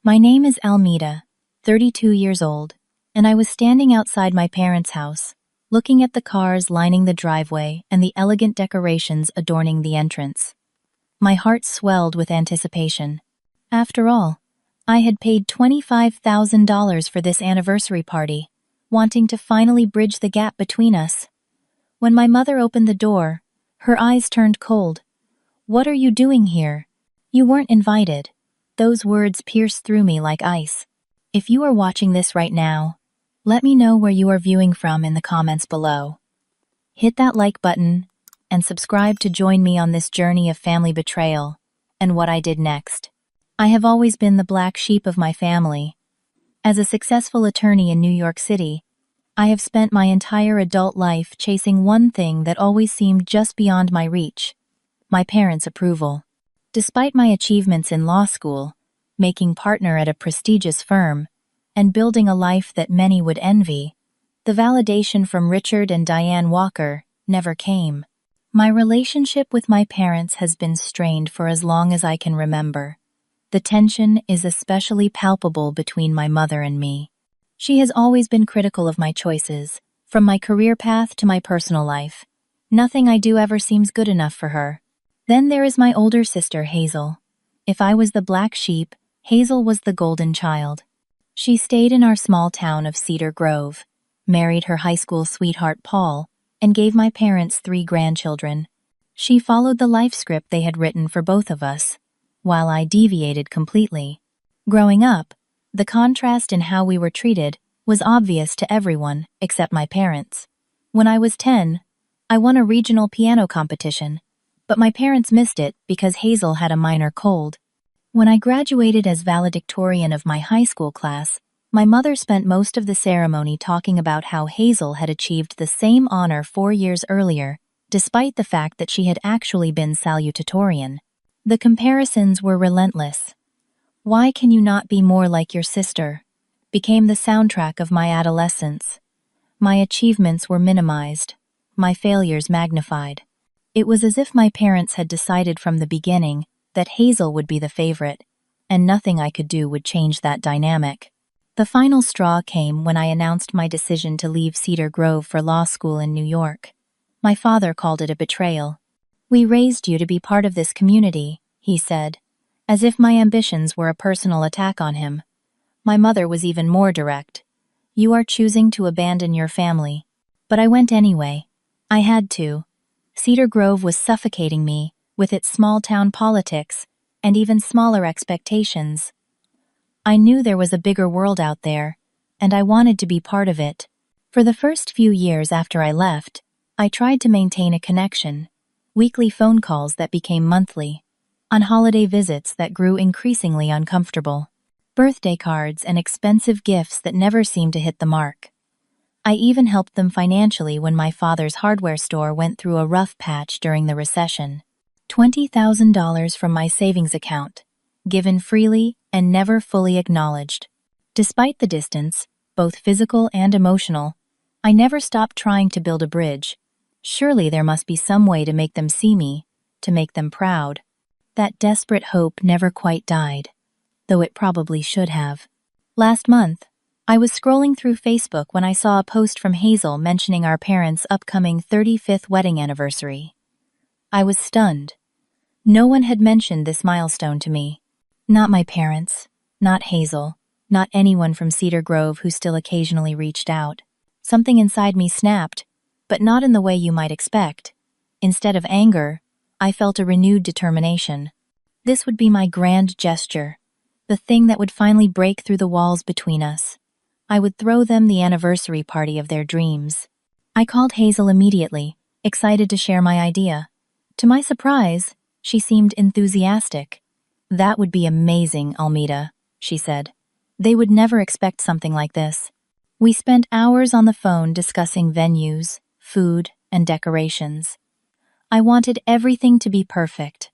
My name is Almeda, 32 years old, and I was standing outside my parents' house, looking at the cars lining the driveway and the elegant decorations adorning the entrance. My heart swelled with anticipation. After all, I had paid $25,000 for this anniversary party, wanting to finally bridge the gap between us. When my mother opened the door, her eyes turned cold. "What are you doing here? You weren't invited." Those words pierced through me like ice. If you are watching this right now, let me know where you are viewing from in the comments below. Hit that like button and subscribe to join me on this journey of family betrayal and what I did next. I have always been the black sheep of my family. As a successful attorney in New York City, I have spent my entire adult life chasing one thing that always seemed just beyond my reach: my parents' approval. Despite my achievements in law school, making partner at a prestigious firm, and building a life that many would envy, the validation from Richard and Diane Walker never came. My relationship with my parents has been strained for as long as I can remember. The tension is especially palpable between my mother and me. She has always been critical of my choices, from my career path to my personal life. Nothing I do ever seems good enough for her. Then there is my older sister, Hazel. If I was the black sheep, Hazel was the golden child. She stayed in our small town of Cedar Grove, married her high school sweetheart Paul, and gave my parents 3 grandchildren. She followed the life script they had written for both of us, while I deviated completely. Growing up, the contrast in how we were treated was obvious to everyone except my parents. When I was 10, I won a regional piano competition, but my parents missed it because Hazel had a minor cold. When I graduated as valedictorian of my high school class, my mother spent most of the ceremony talking about how Hazel had achieved the same honor 4 years earlier, despite the fact that she had actually been salutatorian. The comparisons were relentless. "Why can you not be more like your sister?" became the soundtrack of my adolescence. My achievements were minimized, my failures magnified. It was as if my parents had decided from the beginning that Hazel would be the favorite, and nothing I could do would change that dynamic. The final straw came when I announced my decision to leave Cedar Grove for law school in New York. My father called it a betrayal. "We raised you to be part of this community," he said, as if my ambitions were a personal attack on him. My mother was even more direct. "You are choosing to abandon your family." But I went anyway. I had to. Cedar Grove was suffocating me, with its small-town politics and even smaller expectations. I knew there was a bigger world out there, and I wanted to be part of it. For the first few years after I left, I tried to maintain a connection, weekly phone calls that became monthly, on holiday visits that grew increasingly uncomfortable, birthday cards and expensive gifts that never seemed to hit the mark. I even helped them financially when my father's hardware store went through a rough patch during the recession. $20,000 from my savings account, given freely and never fully acknowledged. Despite the distance, both physical and emotional, I never stopped trying to build a bridge. Surely there must be some way to make them see me, to make them proud. That desperate hope never quite died, though it probably should have. Last month, I was scrolling through Facebook when I saw a post from Hazel mentioning our parents' upcoming 35th wedding anniversary. I was stunned. No one had mentioned this milestone to me. Not my parents, not Hazel, not anyone from Cedar Grove who still occasionally reached out. Something inside me snapped, but not in the way you might expect. Instead of anger, I felt a renewed determination. This would be my grand gesture, the thing that would finally break through the walls between us. I would throw them the anniversary party of their dreams. I called Hazel immediately, excited to share my idea. To my surprise, she seemed enthusiastic. "That would be amazing, Almeda," she said. "They would never expect something like this." We spent hours on the phone discussing venues, food, and decorations. I wanted everything to be perfect.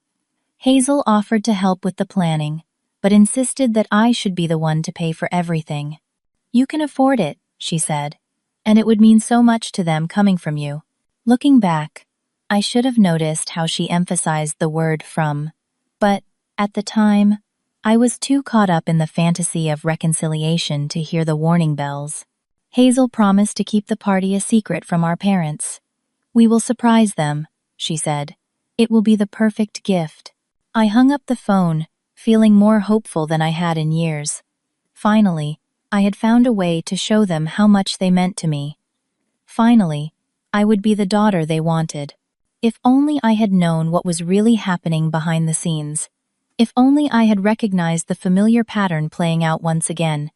Hazel offered to help with the planning, but insisted that I should be the one to pay for everything. "You can afford it," she said, "and it would mean so much to them coming from you." Looking back, I should have noticed how she emphasized the word "from," but, at the time, I was too caught up in the fantasy of reconciliation to hear the warning bells. Hazel promised to keep the party a secret from our parents. "We will surprise them," she said. "It will be the perfect gift." I hung up the phone, feeling more hopeful than I had in years. Finally, I had found a way to show them how much they meant to me. Finally, I would be the daughter they wanted. If only I had known what was really happening behind the scenes. If only I had recognized the familiar pattern playing out once again.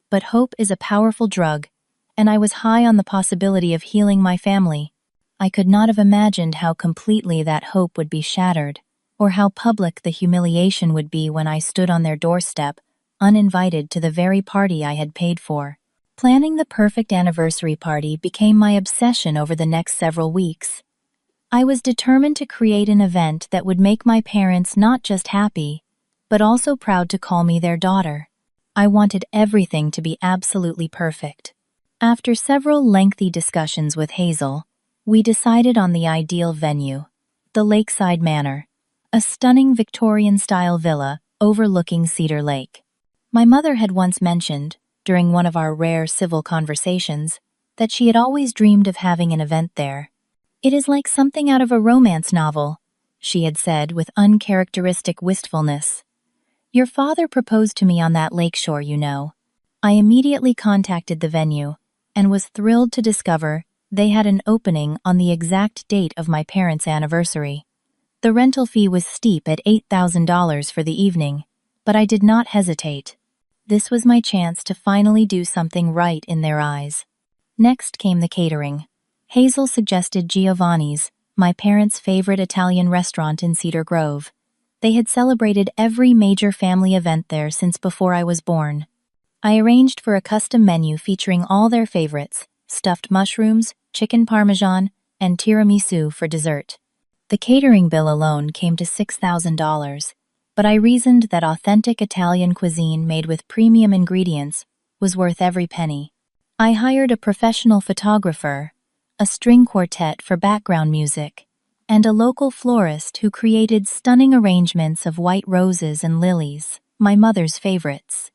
But hope is a powerful drug, and I was high on the possibility of healing my family. I could not have imagined how completely that hope would be shattered, or how public the humiliation would be when I stood on their doorstep, uninvited to the very party I had paid for. Planning the perfect anniversary party became my obsession over the next several weeks. I was determined to create an event that would make my parents not just happy, but also proud to call me their daughter. I wanted everything to be absolutely perfect. After several lengthy discussions with Hazel, we decided on the ideal venue, the Lakeside Manor, a stunning Victorian-style villa overlooking Cedar Lake. My mother had once mentioned, during one of our rare civil conversations, that she had always dreamed of having an event there. "It is like something out of a romance novel," she had said with uncharacteristic wistfulness. "Your father proposed to me on that lakeshore, you know." I immediately contacted the venue and was thrilled to discover they had an opening on the exact date of my parents' anniversary. The rental fee was steep at $8,000 for the evening, but I did not hesitate. This was my chance to finally do something right in their eyes. Next came the catering. Hazel suggested Giovanni's, my parents' favorite Italian restaurant in Cedar Grove. They had celebrated every major family event there since before I was born. I arranged for a custom menu featuring all their favorites: stuffed mushrooms, chicken parmesan, and tiramisu for dessert. The catering bill alone came to $6,000, but I reasoned that authentic Italian cuisine made with premium ingredients was worth every penny. I hired a professional photographer, a string quartet for background music, and a local florist who created stunning arrangements of white roses and lilies, my mother's favorites.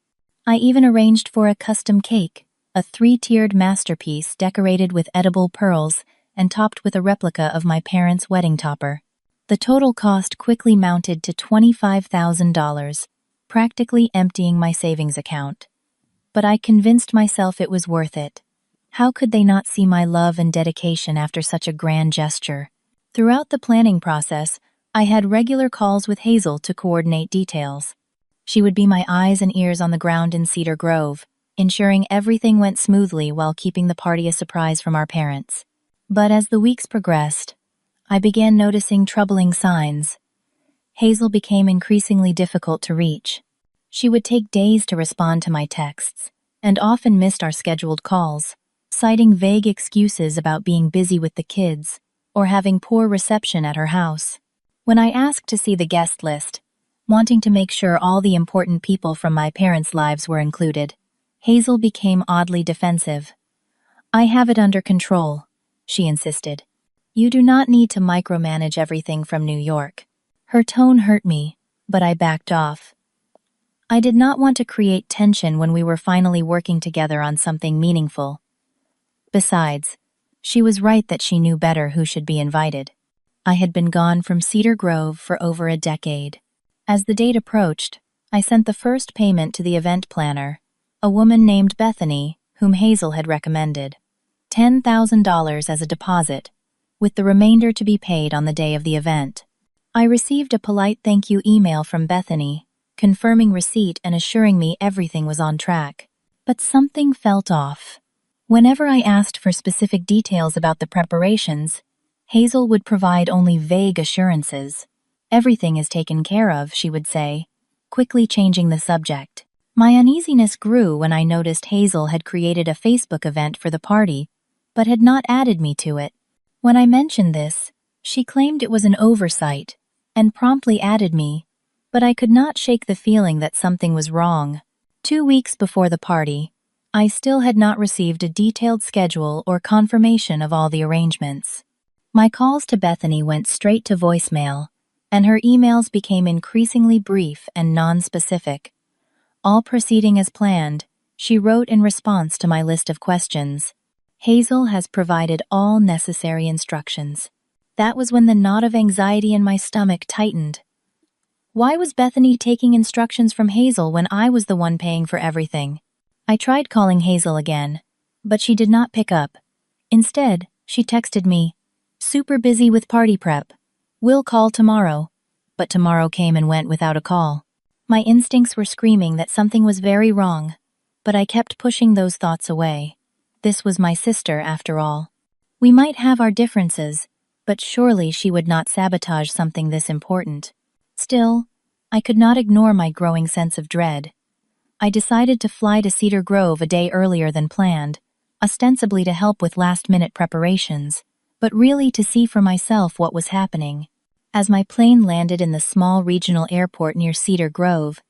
I even arranged for a custom cake, a 3-tiered masterpiece decorated with edible pearls and topped with a replica of my parents' wedding topper. The total cost quickly mounted to $25,000, practically emptying my savings account. But I convinced myself it was worth it. How could they not see my love and dedication after such a grand gesture? Throughout the planning process, I had regular calls with Hazel to coordinate details. She would be my eyes and ears on the ground in Cedar Grove, ensuring everything went smoothly while keeping the party a surprise from our parents. But as the weeks progressed, I began noticing troubling signs. Hazel became increasingly difficult to reach. She would take days to respond to my texts, and often missed our scheduled calls, citing vague excuses about being busy with the kids or having poor reception at her house. When I asked to see the guest list, wanting to make sure all the important people from my parents' lives were included, Hazel became oddly defensive. "I have it under control," she insisted. "You do not need to micromanage everything from New York." Her tone hurt me, but I backed off. I did not want to create tension when we were finally working together on something meaningful. Besides, she was right that she knew better who should be invited. I had been gone from Cedar Grove for over a decade. As the date approached, I sent the first payment to the event planner, a woman named Bethany, whom Hazel had recommended. $10,000 as a deposit, with the remainder to be paid on the day of the event. I received a polite thank you email from Bethany, confirming receipt and assuring me everything was on track. But something felt off. Whenever I asked for specific details about the preparations, Hazel would provide only vague assurances. "Everything is taken care of," she would say, quickly changing the subject. My uneasiness grew when I noticed Hazel had created a Facebook event for the party, but had not added me to it. When I mentioned this, she claimed it was an oversight and promptly added me, but I could not shake the feeling that something was wrong. 2 weeks before the party, I still had not received a detailed schedule or confirmation of all the arrangements. My calls to Bethany went straight to voicemail, and her emails became increasingly brief and non-specific. All proceeding as planned, she wrote in response to my list of questions. Hazel has provided all necessary instructions. That was when the knot of anxiety in my stomach tightened. Why was Bethany taking instructions from Hazel when I was the one paying for everything? I tried calling Hazel again, but she did not pick up. Instead, she texted me, "Super busy with party prep. We'll call tomorrow." But tomorrow came and went without a call. My instincts were screaming that something was very wrong, but I kept pushing those thoughts away. This was my sister, after all. We might have our differences, but surely she would not sabotage something this important. Still, I could not ignore my growing sense of dread. I decided to fly to Cedar Grove a day earlier than planned, ostensibly to help with last-minute preparations, but really to see for myself what was happening. As my plane landed in the small regional airport near Cedar Grove,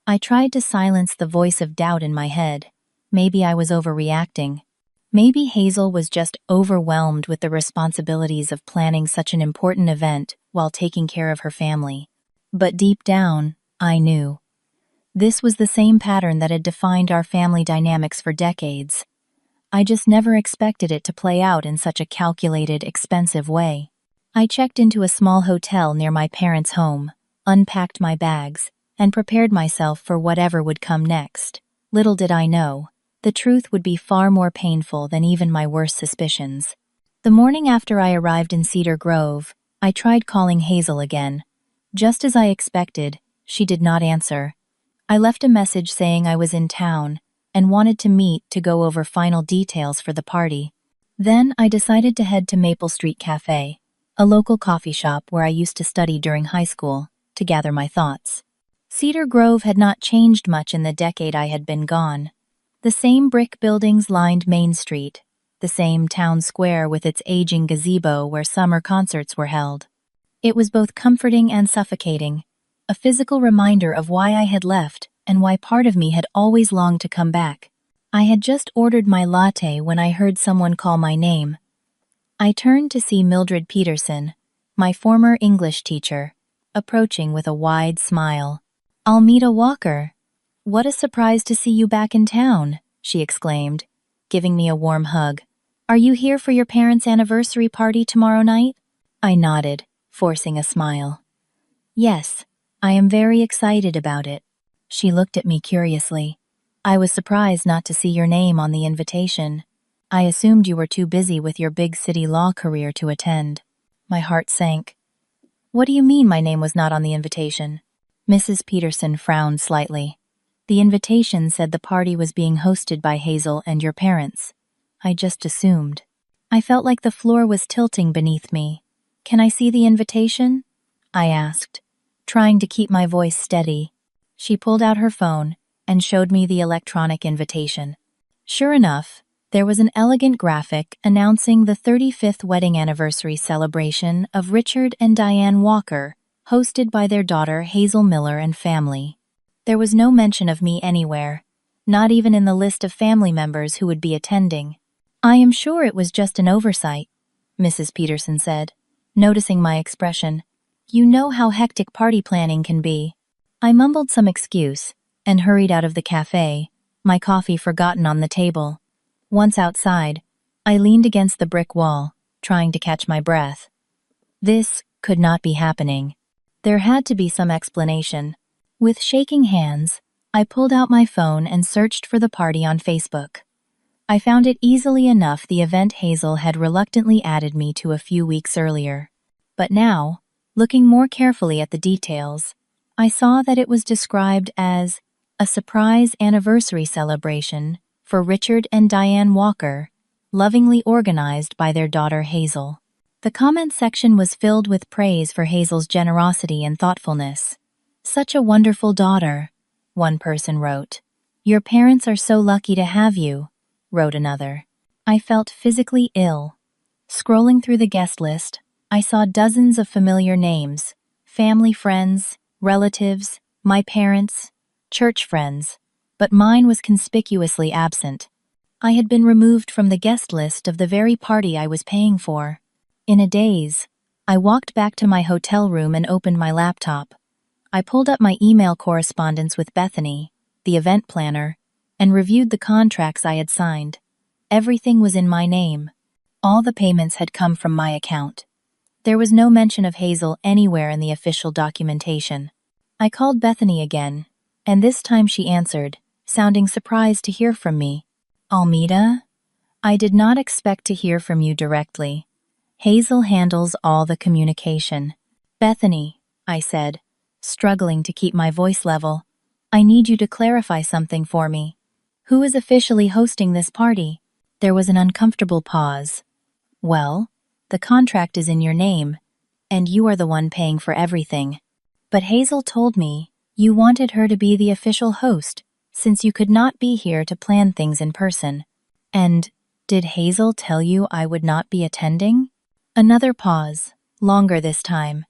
I tried to silence the voice of doubt in my head. Maybe I was overreacting. Maybe Hazel was just overwhelmed with the responsibilities of planning such an important event while taking care of her family. But deep down, I knew. This was the same pattern that had defined our family dynamics for decades. I just never expected it to play out in such a calculated, expensive way. I checked into a small hotel near my parents' home, unpacked my bags, and prepared myself for whatever would come next. Little did I know, the truth would be far more painful than even my worst suspicions. The morning after I arrived in Cedar Grove, I tried calling Hazel again. Just as I expected, she did not answer. I left a message saying I was in town and wanted to meet to go over final details for the party. Then I decided to head to Maple Street Cafe, a local coffee shop where I used to study during high school, to gather my thoughts. Cedar Grove had not changed much in the decade I had been gone. The same brick buildings lined Main Street, the same town square with its aging gazebo where summer concerts were held. It was both comforting and suffocating, a physical reminder of why I had left and why part of me had always longed to come back. I had just ordered my latte when I heard someone call my name. I turned to see Mildred Peterson, my former English teacher, approaching with a wide smile. "Almeda Walker, what a surprise to see you back in town," she exclaimed, giving me a warm hug. "Are you here for your parents' anniversary party tomorrow night?" I nodded, forcing a smile. "Yes, I am very excited about it." She looked at me curiously. "I was surprised not to see your name on the invitation. I assumed you were too busy with your big city law career to attend." My heart sank. "What do you mean my name was not on the invitation?" Mrs. Peterson frowned slightly. "The invitation said the party was being hosted by Hazel and your parents. I just assumed." I felt like the floor was tilting beneath me. "Can I see the invitation?" I asked, trying to keep my voice steady. She pulled out her phone and showed me the electronic invitation. Sure enough, there was an elegant graphic announcing the 35th wedding anniversary celebration of Richard and Diane Walker, hosted by their daughter Hazel Miller and family. There was no mention of me anywhere, not even in the list of family members who would be attending. "I am sure it was just an oversight," Mrs. Peterson said, noticing my expression. "You know how hectic party planning can be." I mumbled some excuse and hurried out of the cafe, my coffee forgotten on the table. Once outside, I leaned against the brick wall, trying to catch my breath. This could not be happening. There had to be some explanation. With shaking hands, I pulled out my phone and searched for the party on Facebook. I found it easily enough the event Hazel had reluctantly added me to a few weeks earlier. But now, looking more carefully at the details, I saw that it was described as a surprise anniversary celebration for Richard and Diane Walker, lovingly organized by their daughter Hazel. The comment section was filled with praise for Hazel's generosity and thoughtfulness. "Such a wonderful daughter," one person wrote. "Your parents are so lucky to have you," wrote another. I felt physically ill. Scrolling through the guest list, I saw dozens of familiar names: family friends, relatives, my parents, church friends, but mine was conspicuously absent. I had been removed from the guest list of the very party I was paying for. In a daze, I walked back to my hotel room and opened my laptop. I pulled up my email correspondence with Bethany, the event planner, and reviewed the contracts I had signed. Everything was in my name. All the payments had come from my account. There was no mention of Hazel anywhere in the official documentation. I called Bethany again, and this time she answered, sounding surprised to hear from me. Almeda? I did not expect to hear from you directly. Hazel handles all the communication. Bethany, I said, struggling to keep my voice level, I need you to clarify something for me. Who is officially hosting this party? There was an uncomfortable pause. Well, the contract is in your name, and you are the one paying for everything. But Hazel told me you wanted her to be the official host, since you could not be here to plan things in person. And did Hazel tell you I would not be attending? Another pause, longer this time.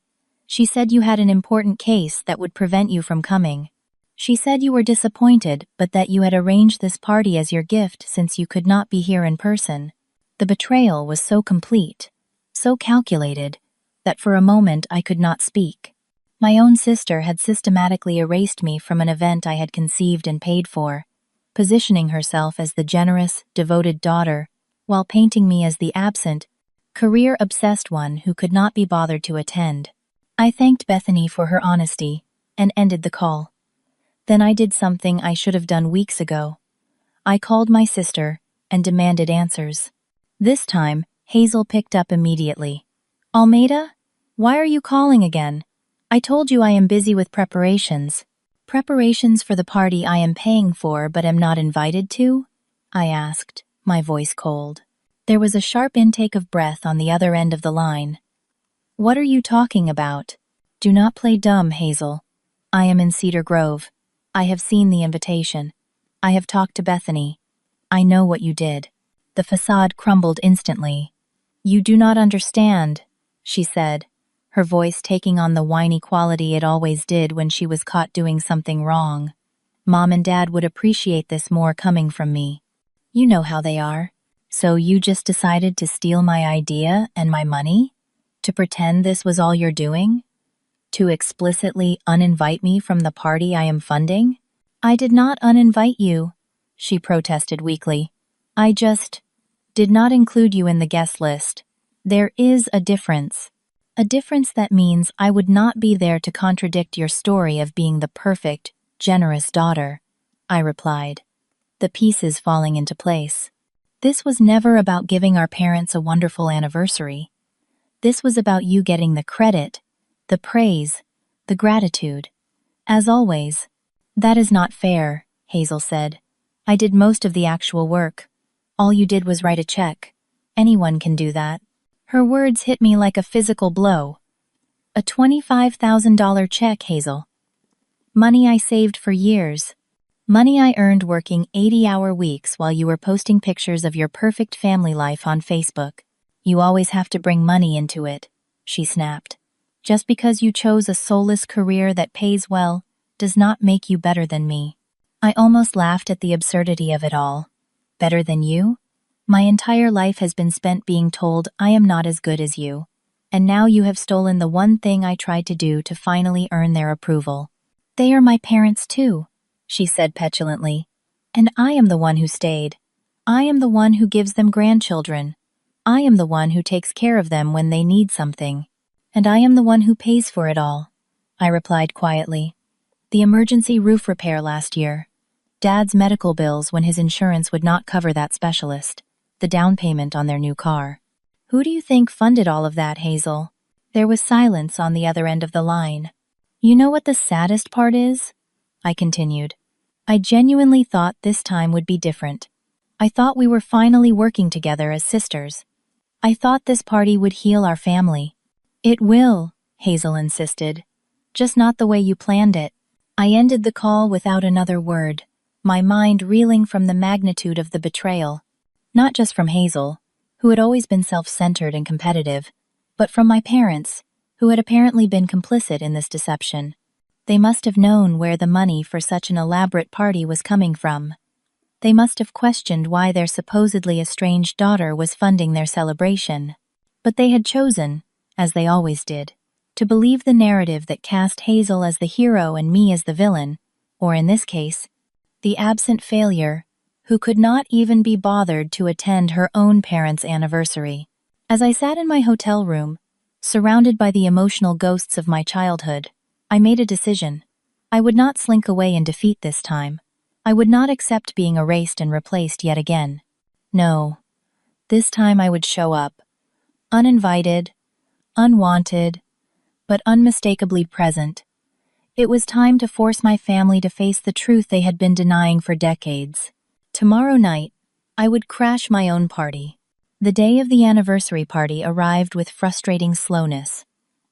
She said you had an important case that would prevent you from coming. She said you were disappointed, but that you had arranged this party as your gift since you could not be here in person. The betrayal was so complete, so calculated, that for a moment I could not speak. My own sister had systematically erased me from an event I had conceived and paid for, positioning herself as the generous, devoted daughter, while painting me as the absent, career-obsessed one who could not be bothered to attend. I thanked Bethany for her honesty and ended the call. Then I did something I should have done weeks ago. I called my sister and demanded answers. This time, Hazel picked up immediately. Almeda? Why are you calling again? I told you I am busy with preparations. Preparations for the party I am paying for but am not invited to? I asked, my voice cold. There was a sharp intake of breath on the other end of the line. What are you talking about? Do not play dumb, Hazel. I am in Cedar Grove. I have seen the invitation. I have talked to Bethany. I know what you did. The facade crumbled instantly. You do not understand, she said, her voice taking on the whiny quality it always did when she was caught doing something wrong. Mom and Dad would appreciate this more coming from me. You know how they are. So you just decided to steal my idea and my money? To pretend this was all you're doing? To explicitly uninvite me from the party I am funding? I did not uninvite you, she protested weakly. I just did not include you in the guest list. There is a difference. A difference that means I would not be there to contradict your story of being the perfect, generous daughter, I replied, the pieces falling into place. This was never about giving our parents a wonderful anniversary. This was about you getting the credit, the praise, the gratitude. As always. That is not fair, Hazel said. I did most of the actual work. All you did was write a check. Anyone can do that. Her words hit me like a physical blow. A $25,000 check, Hazel. Money I saved for years. Money I earned working 80-hour weeks while you were posting pictures of your perfect family life on Facebook. You always have to bring money into it, she snapped. Just because you chose a soulless career that pays well does not make you better than me. I almost laughed at the absurdity of it all. Better than you? My entire life has been spent being told I am not as good as you. And now you have stolen the one thing I tried to do to finally earn their approval. They are my parents too, she said petulantly. And I am the one who stayed. I am the one who gives them grandchildren. I am the one who takes care of them when they need something. And I am the one who pays for it all, I replied quietly. The emergency roof repair last year. Dad's medical bills when his insurance would not cover that specialist. The down payment on their new car. Who do you think funded all of that, Hazel? There was silence on the other end of the line. You know what the saddest part is? I continued. I genuinely thought this time would be different. I thought we were finally working together as sisters. I thought this party would heal our family. It will, Hazel insisted. Just not the way you planned it. I ended the call without another word, my mind reeling from the magnitude of the betrayal. Not just from Hazel, who had always been self-centered and competitive, but from my parents, who had apparently been complicit in this deception. They must have known where the money for such an elaborate party was coming from. They must have questioned why their supposedly estranged daughter was funding their celebration. But they had chosen, as they always did, to believe the narrative that cast Hazel as the hero and me as the villain, or in this case, the absent failure, who could not even be bothered to attend her own parents' anniversary. As I sat in my hotel room, surrounded by the emotional ghosts of my childhood, I made a decision. I would not slink away in defeat this time. I would not accept being erased and replaced yet again. No, this time I would show up, uninvited, unwanted, but unmistakably present. It was time to force my family to face the truth they had been denying for decades. Tomorrow night, I would crash my own party. The day of the anniversary party arrived with frustrating slowness.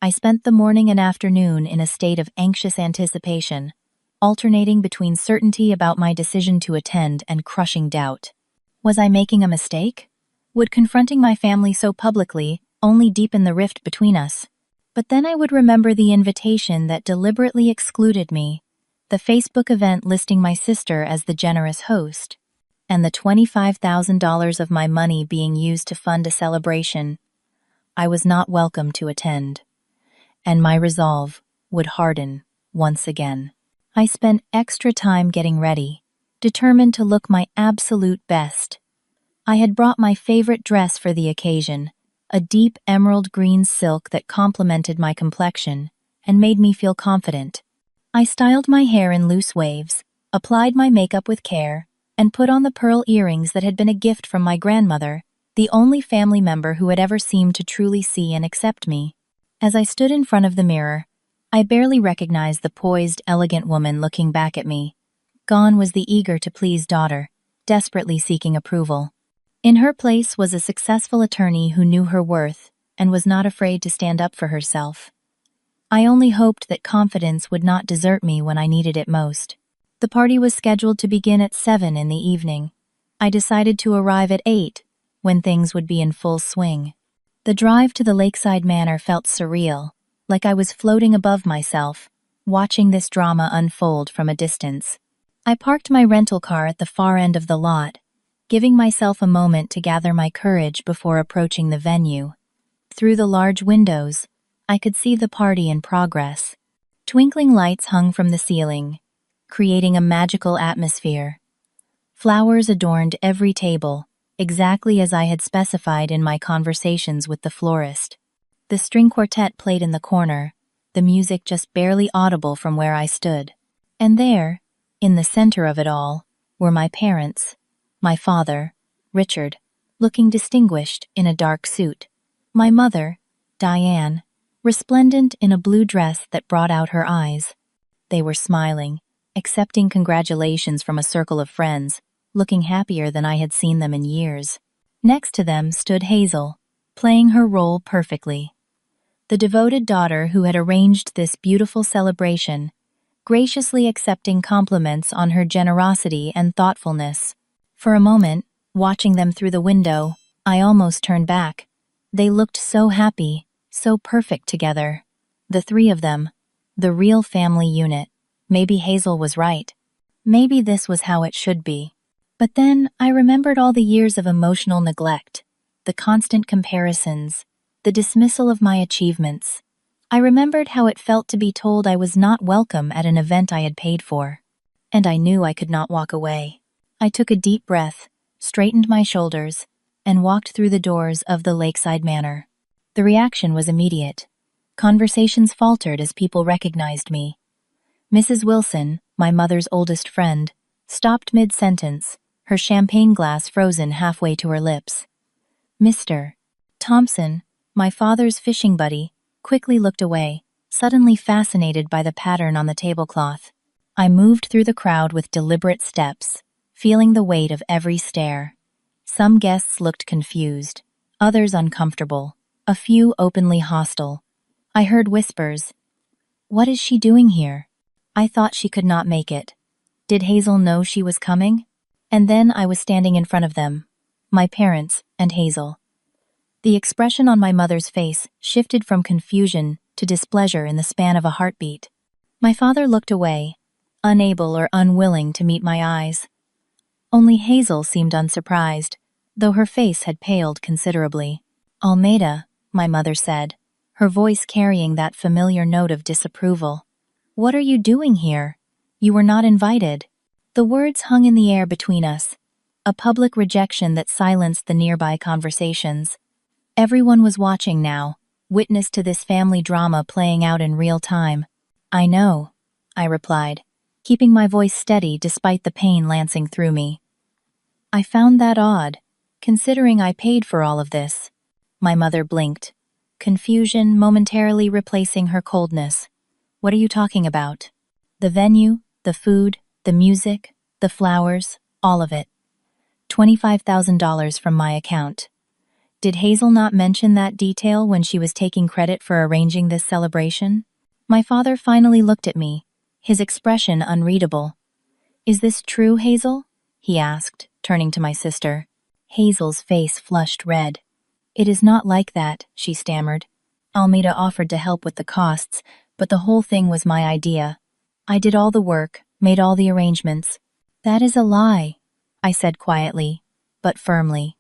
I spent the morning and afternoon in a state of anxious anticipation, alternating between certainty about my decision to attend and crushing doubt. Was I making a mistake? Would confronting my family so publicly only deepen the rift between us? But then I would remember the invitation that deliberately excluded me, the Facebook event listing my sister as the generous host, and the $25,000 of my money being used to fund a celebration I was not welcome to attend. And my resolve would harden once again. I spent extra time getting ready, determined to look my absolute best. I had brought my favorite dress for the occasion, a deep emerald green silk that complemented my complexion and made me feel confident. I styled my hair in loose waves, applied my makeup with care, and put on the pearl earrings that had been a gift from my grandmother, the only family member who had ever seemed to truly see and accept me. As I stood in front of the mirror, I barely recognized the poised, elegant woman looking back at me. Gone was the eager-to-please daughter, desperately seeking approval. In her place was a successful attorney who knew her worth and was not afraid to stand up for herself. I only hoped that confidence would not desert me when I needed it most. The party was scheduled to begin at 7 in the evening. I decided to arrive at 8, when things would be in full swing. The drive to the lakeside manor felt surreal, like I was floating above myself, watching this drama unfold from a distance. I parked my rental car at the far end of the lot, giving myself a moment to gather my courage before approaching the venue. Through the large windows, I could see the party in progress. Twinkling lights hung from the ceiling, creating a magical atmosphere. Flowers adorned every table, exactly as I had specified in my conversations with the florist. The string quartet played in the corner, the music just barely audible from where I stood. And there, in the center of it all, were my parents. My father, Richard, looking distinguished in a dark suit. My mother, Diane, resplendent in a blue dress that brought out her eyes. They were smiling, accepting congratulations from a circle of friends, looking happier than I had seen them in years. Next to them stood Hazel, playing her role perfectly. The devoted daughter who had arranged this beautiful celebration, graciously accepting compliments on her generosity and thoughtfulness. For a moment, watching them through the window, I almost turned back. They looked so happy, so perfect together. The three of them, the real family unit. Maybe Hazel was right. Maybe this was how it should be. But then I remembered all the years of emotional neglect, the constant comparisons, the dismissal of my achievements. I remembered how it felt to be told I was not welcome at an event I had paid for. And I knew I could not walk away. I took a deep breath, straightened my shoulders, and walked through the doors of the Lakeside Manor. The reaction was immediate. Conversations faltered as people recognized me. Mrs. Wilson, my mother's oldest friend, stopped mid-sentence, her champagne glass frozen halfway to her lips. Mr. Thompson, my father's fishing buddy, quickly looked away, suddenly fascinated by the pattern on the tablecloth. I moved through the crowd with deliberate steps, feeling the weight of every stare. Some guests looked confused, others uncomfortable, a few openly hostile. I heard whispers. What is she doing here? I thought she could not make it. Did Hazel know she was coming? And then I was standing in front of them, my parents and Hazel. The expression on my mother's face shifted from confusion to displeasure in the span of a heartbeat. My father looked away, unable or unwilling to meet my eyes. Only Hazel seemed unsurprised, though her face had paled considerably. Almeida, my mother said, her voice carrying that familiar note of disapproval. "What are you doing here? You were not invited." The words hung in the air between us, a public rejection that silenced the nearby conversations. Everyone was watching now, witness to this family drama playing out in real time. "I know," I replied, keeping my voice steady despite the pain lancing through me. "I found that odd, considering I paid for all of this." My mother blinked, confusion momentarily replacing her coldness. "What are you talking about?" "The venue, the food, the music, the flowers, all of it. $25,000 from my account." Did Hazel not mention that detail when she was taking credit for arranging this celebration? My father finally looked at me, his expression unreadable. "Is this true, Hazel?" he asked, turning to my sister. Hazel's face flushed red. "It is not like that," she stammered. "Almeida offered to help with the costs, but the whole thing was my idea. I did all the work, made all the arrangements." "That is a lie," I said quietly, but firmly.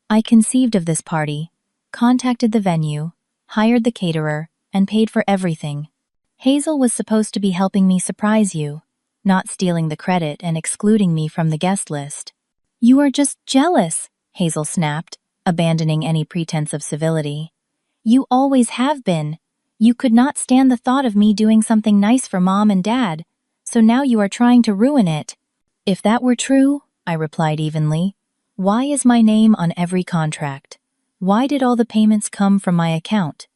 "I conceived of this party, contacted the venue, hired the caterer, and paid for everything. Hazel was supposed to be helping me surprise you, not stealing the credit and excluding me from the guest list." "You are just jealous," Hazel snapped, abandoning any pretense of civility. "You always have been. You could not stand the thought of me doing something nice for Mom and Dad, so now you are trying to ruin it." "If that were true," I replied evenly, "why is my name on every contract? Why did all the payments come from my account?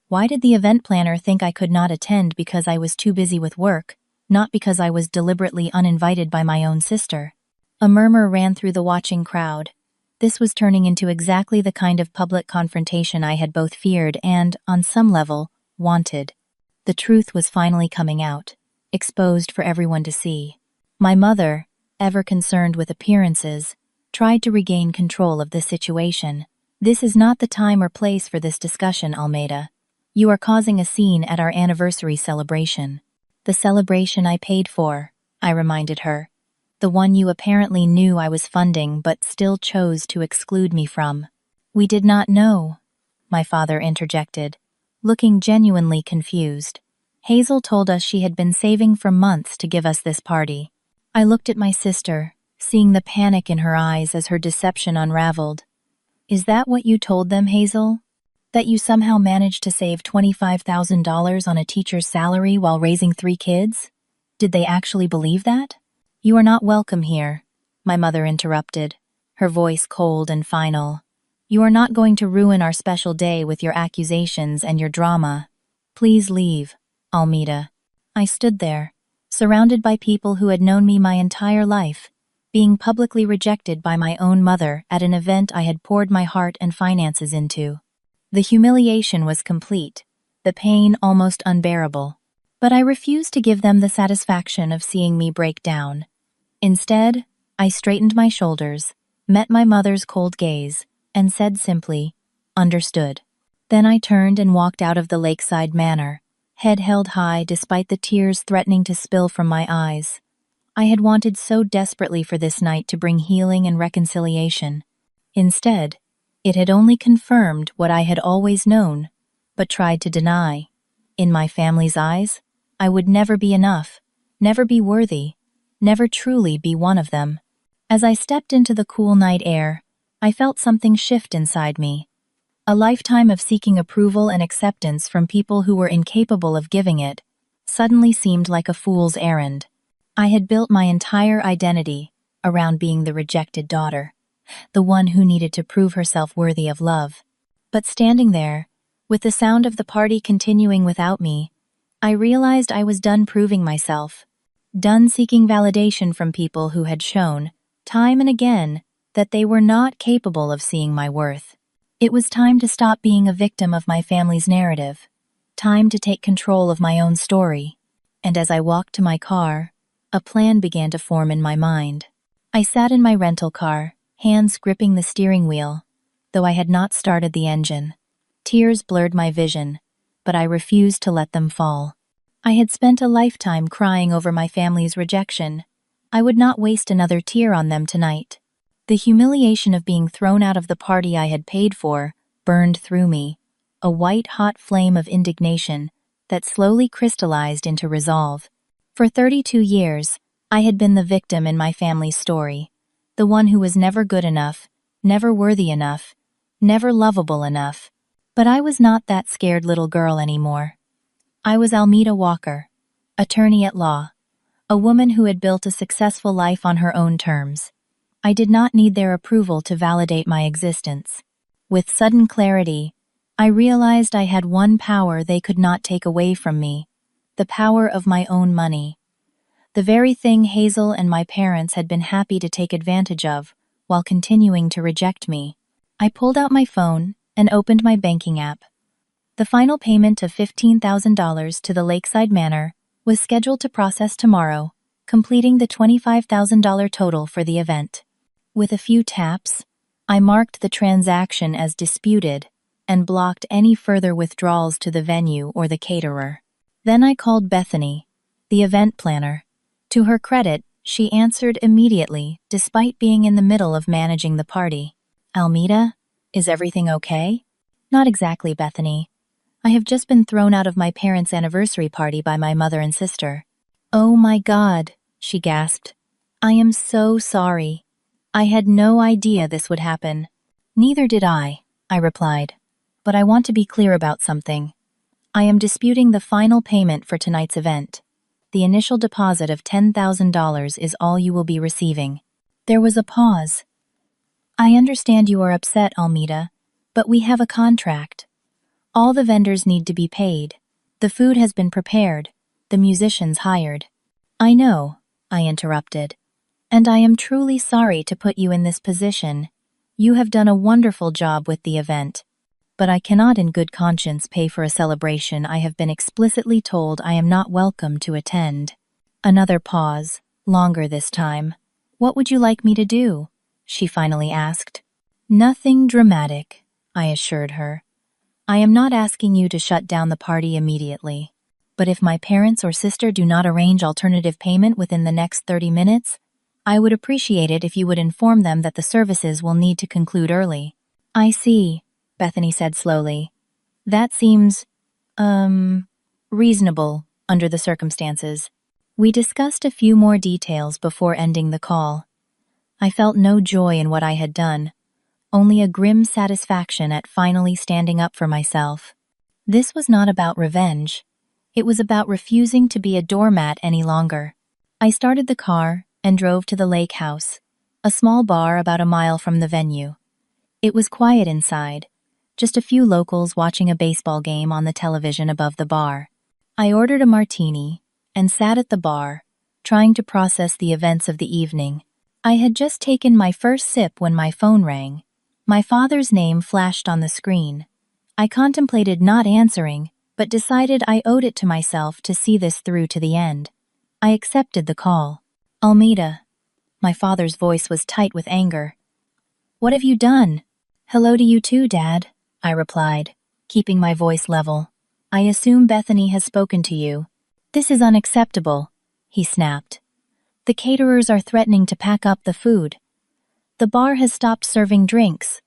Why did the event planner think I could not attend because I was too busy with work, not because I was deliberately uninvited by my own sister?" A murmur ran through the watching crowd. This was turning into exactly the kind of public confrontation I had both feared and, on some level, wanted. The truth was finally coming out, exposed for everyone to see. My mother, ever concerned with appearances, tried to regain control of the situation. "This is not the time or place for this discussion, Almeida. You are causing a scene at our anniversary celebration." "The celebration I paid for," I reminded her. "The one you apparently knew I was funding but still chose to exclude me from." "We did not know," my father interjected, looking genuinely confused. "Hazel told us she had been saving for months to give us this party." I looked at my sister, seeing the panic in her eyes as her deception unraveled. "Is that what you told them, Hazel? That you somehow managed to save $25,000 on a teacher's salary while raising 3 kids? Did they actually believe that?" "You are not welcome here," my mother interrupted, her voice cold and final. "You are not going to ruin our special day with your accusations and your drama. Please leave, Almeida." I stood there, surrounded by people who had known me my entire life, being publicly rejected by my own mother at an event I had poured my heart and finances into. The humiliation was complete, the pain almost unbearable. But I refused to give them the satisfaction of seeing me break down. Instead, I straightened my shoulders, met my mother's cold gaze, and said simply, "Understood." Then I turned and walked out of the lakeside manor, head held high despite the tears threatening to spill from my eyes. I had wanted so desperately for this night to bring healing and reconciliation. Instead, it had only confirmed what I had always known, but tried to deny. In my family's eyes, I would never be enough, never be worthy, never truly be one of them. As I stepped into the cool night air, I felt something shift inside me. A lifetime of seeking approval and acceptance from people who were incapable of giving it suddenly seemed like a fool's errand. I had built my entire identity around being the rejected daughter, the one who needed to prove herself worthy of love. But standing there, with the sound of the party continuing without me, I realized I was done proving myself, done seeking validation from people who had shown, time and again, that they were not capable of seeing my worth. It was time to stop being a victim of my family's narrative, time to take control of my own story. And as I walked to my car, a plan began to form in my mind. I sat in my rental car, hands gripping the steering wheel, though I had not started the engine. Tears blurred my vision, but I refused to let them fall. I had spent a lifetime crying over my family's rejection. I would not waste another tear on them tonight. The humiliation of being thrown out of the party I had paid for burned through me, a white-hot flame of indignation that slowly crystallized into resolve. For 32 years, I had been the victim in my family's story, the one who was never good enough, never worthy enough, never lovable enough. But I was not that scared little girl anymore. I was Almeda Walker, attorney at law, a woman who had built a successful life on her own terms. I did not need their approval to validate my existence. With sudden clarity, I realized I had one power they could not take away from me: the power of my own money. The very thing Hazel and my parents had been happy to take advantage of while continuing to reject me. I pulled out my phone and opened my banking app. The final payment of $15,000 to the Lakeside Manor was scheduled to process tomorrow, completing the $25,000 total for the event. With a few taps, I marked the transaction as disputed and blocked any further withdrawals to the venue or the caterer. Then I called Bethany, the event planner. To her credit, she answered immediately, despite being in the middle of managing the party. "Almeda, is everything okay?" "Not exactly, Bethany. I have just been thrown out of my parents' anniversary party by my mother and sister." "Oh my God," she gasped. "I am so sorry. I had no idea this would happen." "Neither did I replied. "But I want to be clear about something. I am disputing the final payment for tonight's event. The initial deposit of $10,000 is all you will be receiving." There was a pause. "I understand you are upset, Almeda, but we have a contract. All the vendors need to be paid. The food has been prepared, the musicians hired." "I know," I interrupted, "and I am truly sorry to put you in this position. You have done a wonderful job with the event. But I cannot in good conscience pay for a celebration I have been explicitly told I am not welcome to attend." Another pause, longer this time. "What would you like me to do?" she finally asked. "Nothing dramatic," I assured her. "I am not asking you to shut down the party immediately. But if my parents or sister do not arrange alternative payment within the next 30 minutes, I would appreciate it if you would inform them that the services will need to conclude early." "I see," Bethany said slowly. "That seems, reasonable under the circumstances." We discussed a few more details before ending the call. I felt no joy in what I had done, only a grim satisfaction at finally standing up for myself. This was not about revenge. It was about refusing to be a doormat any longer. I started the car and drove to the Lake House, a small bar about a mile from the venue. It was quiet inside, just a few locals watching a baseball game on the television above the bar. I ordered a martini and sat at the bar, trying to process the events of the evening. I had just taken my first sip when my phone rang. My father's name flashed on the screen. I contemplated not answering, but decided I owed it to myself to see this through to the end. I accepted the call. "Almeda." My father's voice was tight with anger. "What have you done?" "Hello to you too, Dad," I replied, keeping my voice level. "I assume Bethany has spoken to you." "This is unacceptable," he snapped. "The caterers are threatening to pack up the food. The bar has stopped serving drinks.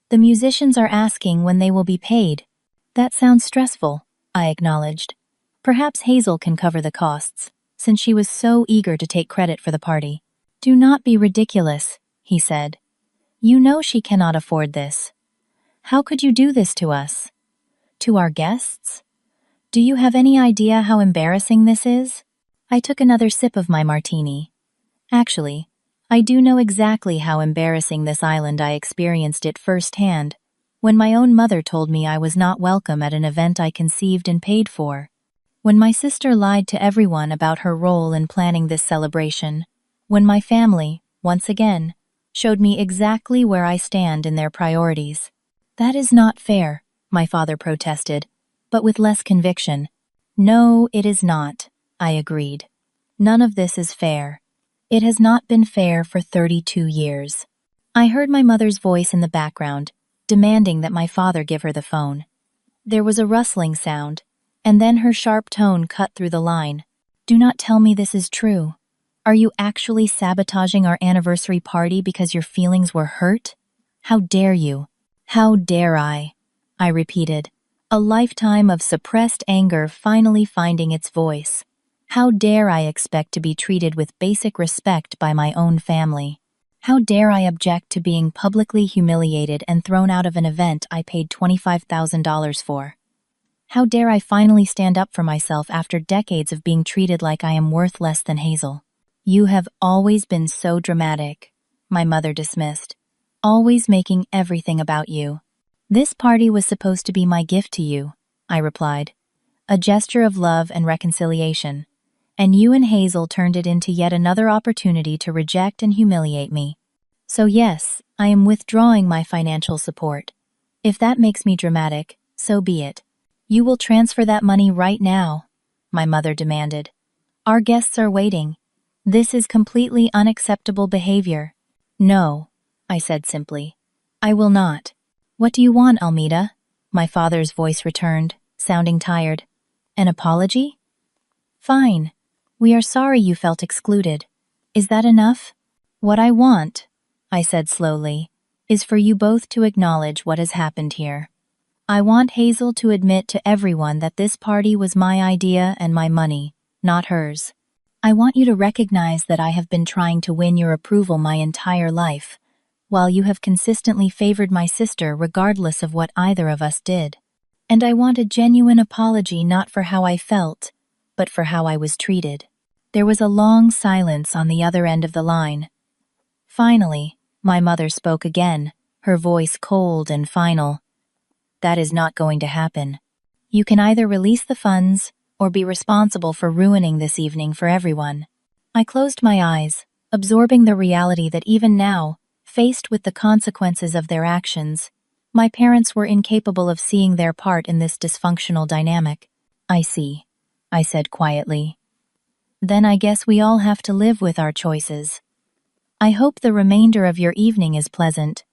The musicians are asking when they will be paid." "That sounds stressful," I acknowledged. "Perhaps Hazel can cover the costs, since she was so eager to take credit for the party." "Do not be ridiculous," he said. "You know she cannot afford this. How could you do this to us? To our guests? Do you have any idea how embarrassing this is?" I took another sip of my martini. Actually, I do know exactly how embarrassing this island I experienced it firsthand, when my own mother told me I was not welcome at an event I conceived and paid for. When my sister lied to everyone about her role in planning this celebration. When my family, once again, showed me exactly where I stand in their priorities. "That is not fair," my father protested, but with less conviction. "No, it is not," I agreed. "None of this is fair. It has not been fair for 32 years. I heard my mother's voice in the background, demanding that my father give her the phone. There was a rustling sound, and then her sharp tone cut through the line. "Do not tell me this is true. Are you actually sabotaging our anniversary party because your feelings were hurt? How dare you? How dare I?" I repeated. A lifetime of suppressed anger finally finding its voice. How dare I expect to be treated with basic respect by my own family? How dare I object to being publicly humiliated and thrown out of an event I paid $25,000 for? How dare I finally stand up for myself after decades of being treated like I am worth less than Hazel? You have always been so dramatic, my mother dismissed, always making everything about you. This party was supposed to be my gift to you, I replied, a gesture of love and reconciliation, and you and Hazel turned it into yet another opportunity to reject and humiliate me. So yes, I am withdrawing my financial support. If that makes me dramatic, so be it. You will transfer that money right now, my mother demanded. Our guests are waiting. This is completely unacceptable behavior. No, I said simply. I will not. What do you want, Almeida? My father's voice returned, sounding tired. An apology? Fine. We are sorry you felt excluded. Is that enough? What I want, I said slowly, is for you both to acknowledge what has happened here. I want Hazel to admit to everyone that this party was my idea and my money, not hers. I want you to recognize that I have been trying to win your approval my entire life, while you have consistently favored my sister regardless of what either of us did. And I want a genuine apology not for how I felt, but for how I was treated. There was a long silence on the other end of the line. Finally, my mother spoke again, her voice cold and final. That is not going to happen. You can either release the funds or be responsible for ruining this evening for everyone. I closed my eyes, absorbing the reality that even now, faced with the consequences of their actions, my parents were incapable of seeing their part in this dysfunctional dynamic. I see, I said quietly. Then I guess we all have to live with our choices. I hope the remainder of your evening is pleasant,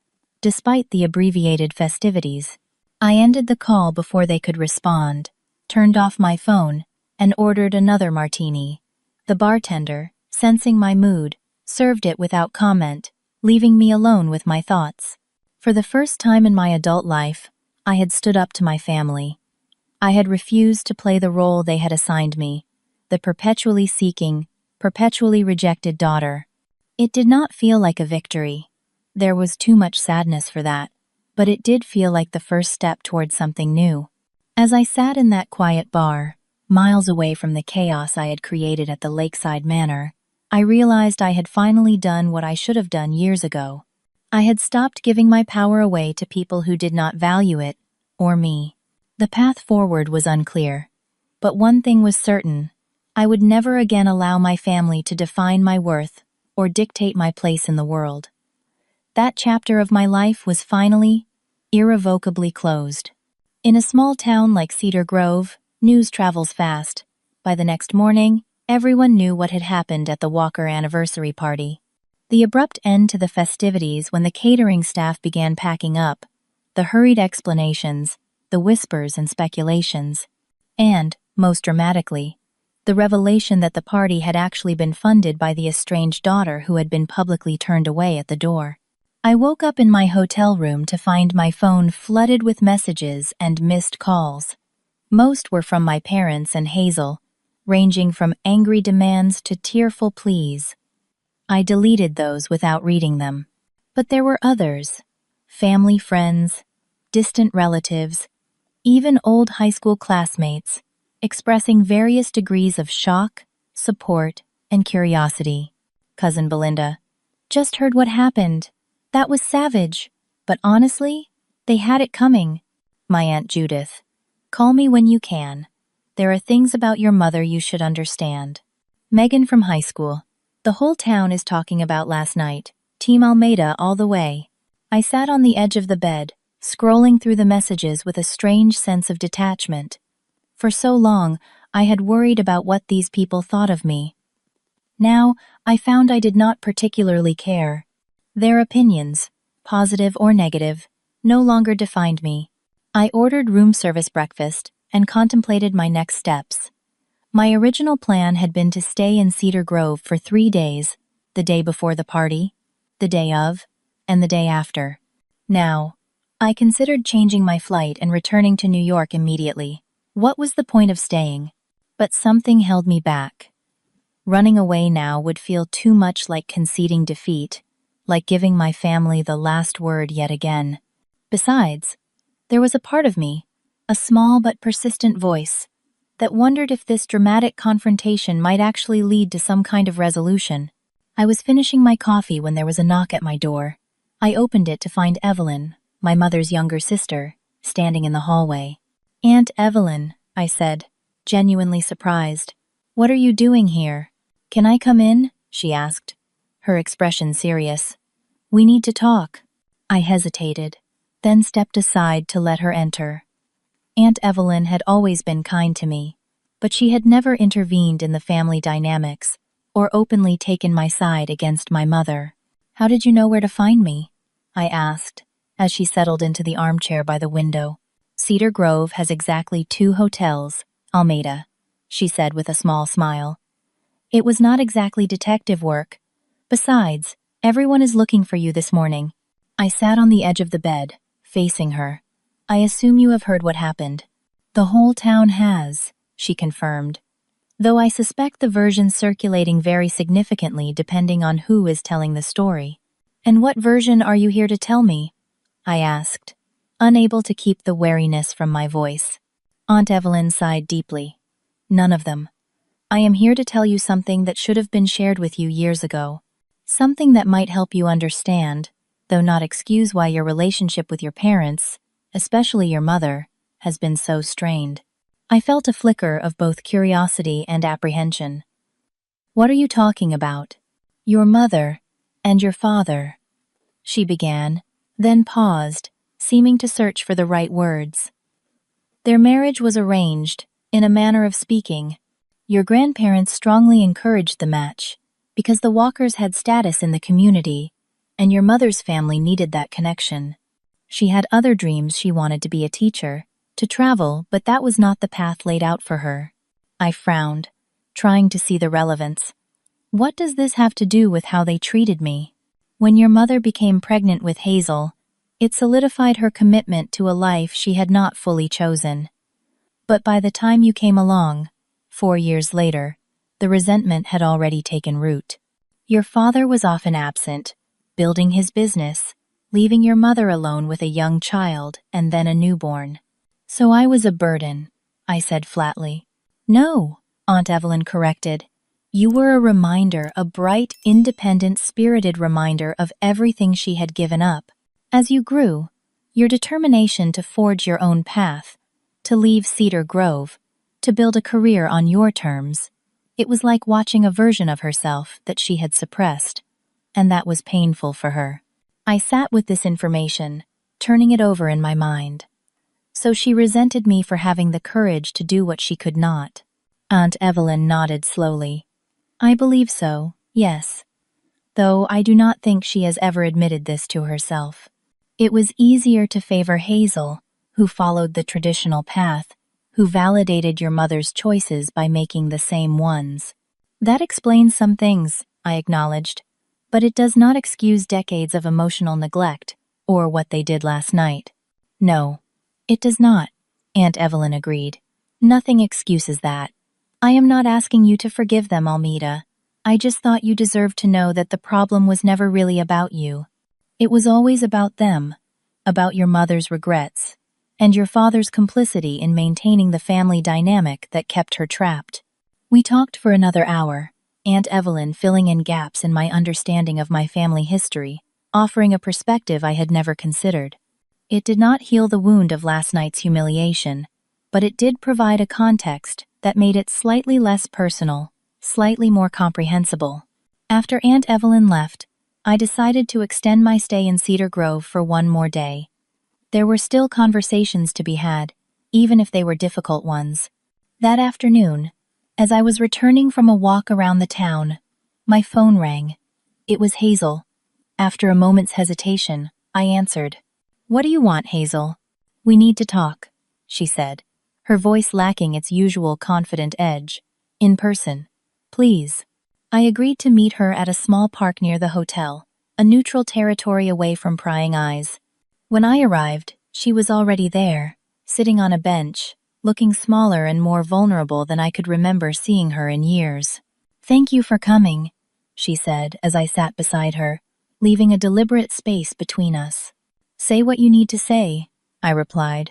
despite the abbreviated festivities. I ended the call before they could respond, turned off my phone, and ordered another martini. The bartender, sensing my mood, served it without comment, leaving me alone with my thoughts. For the first time in my adult life, I had stood up to my family. I had refused to play the role they had assigned me, the perpetually seeking, perpetually rejected daughter. It did not feel like a victory. There was too much sadness for that. But it did feel like the first step towards something new. As I sat in that quiet bar, miles away from the chaos I had created at the Lakeside Manor, I realized I had finally done what I should have done years ago. I had stopped giving my power away to people who did not value it, or me. The path forward was unclear, but one thing was certain: I would never again allow my family to define my worth or dictate my place in the world. That chapter of my life was finally, irrevocably closed. In a small town like Cedar Grove, news travels fast. By the next morning, everyone knew what had happened at the Walker anniversary party. The abrupt end to the festivities when the catering staff began packing up, the hurried explanations, the whispers and speculations, and, most dramatically, the revelation that the party had actually been funded by the estranged daughter who had been publicly turned away at the door. I woke up in my hotel room to find my phone flooded with messages and missed calls. Most were from my parents and Hazel, ranging from angry demands to tearful pleas. I deleted those without reading them. But there were others: family friends, distant relatives, even old high school classmates, expressing various degrees of shock, support, and curiosity. Cousin Belinda, just heard what happened. That was savage, but honestly, they had it coming. My Aunt Judith, call me when you can. There are things about your mother you should understand. Megan from high school, the whole town is talking about last night. Team Almeida all the way. I sat on the edge of the bed, scrolling through the messages with a strange sense of detachment. For so long, I had worried about what these people thought of me. Now, I found I did not particularly care. Their opinions, positive or negative, no longer defined me. I ordered room service breakfast and contemplated my next steps. My original plan had been to stay in Cedar Grove for 3 days, the day before the party, the day of, and the day after. Now, I considered changing my flight and returning to New York immediately. What was the point of staying? But something held me back. Running away now would feel too much like conceding defeat, like giving my family the last word yet again. Besides, there was a part of me, a small but persistent voice, that wondered if this dramatic confrontation might actually lead to some kind of resolution. I was finishing my coffee when there was a knock at my door. I opened it to find Evelyn, my mother's younger sister, standing in the hallway. "Aunt Evelyn," I said, genuinely surprised. "What are you doing here?" "Can I come in?" she asked, her expression serious. "We need to talk." I hesitated, then stepped aside to let her enter. Aunt Evelyn had always been kind to me, but she had never intervened in the family dynamics or openly taken my side against my mother. "How did you know where to find me?" I asked, as she settled into the armchair by the window. "Cedar Grove has exactly 2 hotels, Almeida," she said with a small smile. "It was not exactly detective work. Besides, everyone is looking for you this morning." I sat on the edge of the bed, facing her. "I assume you have heard what happened." "The whole town has," she confirmed, though I suspect the versions circulating vary significantly depending on who is telling the story. "And what version are you here to tell me?" I asked, unable to keep the wariness from my voice. Aunt Evelyn sighed deeply. "None of them. I am here to tell you something that should have been shared with you years ago. Something that might help you understand, though not excuse why your relationship with your parents, especially your mother, has been so strained." I felt a flicker of both curiosity and apprehension. "What are you talking about?" "Your mother and your father," she began, then paused, seeming to search for the right words. "Their marriage was arranged, in a manner of speaking. Your grandparents strongly encouraged the match, because the Walkers had status in the community, and your mother's family needed that connection. She had other dreams. She wanted to be a teacher, to travel, but that was not the path laid out for her." I frowned, trying to see the relevance. "What does this have to do with how they treated me?" "When your mother became pregnant with Hazel, it solidified her commitment to a life she had not fully chosen. But by the time you came along, 4 years later, the resentment had already taken root. Your father was often absent, building his business, leaving your mother alone with a young child and then a newborn. So I was a burden," I said flatly. "No," Aunt Evelyn corrected. "You were a reminder, a bright, independent, spirited reminder of everything she had given up. As you grew, your determination to forge your own path, to leave Cedar Grove, to build a career on your terms, it was like watching a version of herself that she had suppressed, and that was painful for her." I sat with this information, turning it over in my mind. So she resented me for having the courage to do what she could not. Aunt Evelyn nodded slowly. "I believe so, yes. Though I do not think she has ever admitted this to herself. It was easier to favor Hazel, who followed the traditional path, who validated your mother's choices by making the same ones." "That explains some things," I acknowledged, "but it does not excuse decades of emotional neglect, or what they did last night." "No, it does not," Aunt Evelyn agreed. "Nothing excuses that. I am not asking you to forgive them, Almeida. I just thought you deserved to know that the problem was never really about you. It was always about them, about your mother's regrets, and your father's complicity in maintaining the family dynamic that kept her trapped." We talked for another hour, Aunt Evelyn filling in gaps in my understanding of my family history, offering a perspective I had never considered. It did not heal the wound of last night's humiliation, but it did provide a context that made it slightly less personal, slightly more comprehensible. After Aunt Evelyn left, I decided to extend my stay in Cedar Grove for one more day. There were still conversations to be had, even if they were difficult ones. That afternoon, as I was returning from a walk around the town, my phone rang. It was Hazel. After a moment's hesitation, I answered. "What do you want, Hazel?" "We need to talk," she said, her voice lacking its usual confident edge. "In person. Please." I agreed to meet her at a small park near the hotel, a neutral territory away from prying eyes. When I arrived, she was already there, sitting on a bench, looking smaller and more vulnerable than I could remember seeing her in years. "Thank you for coming," she said as I sat beside her, leaving a deliberate space between us. "Say what you need to say," I replied,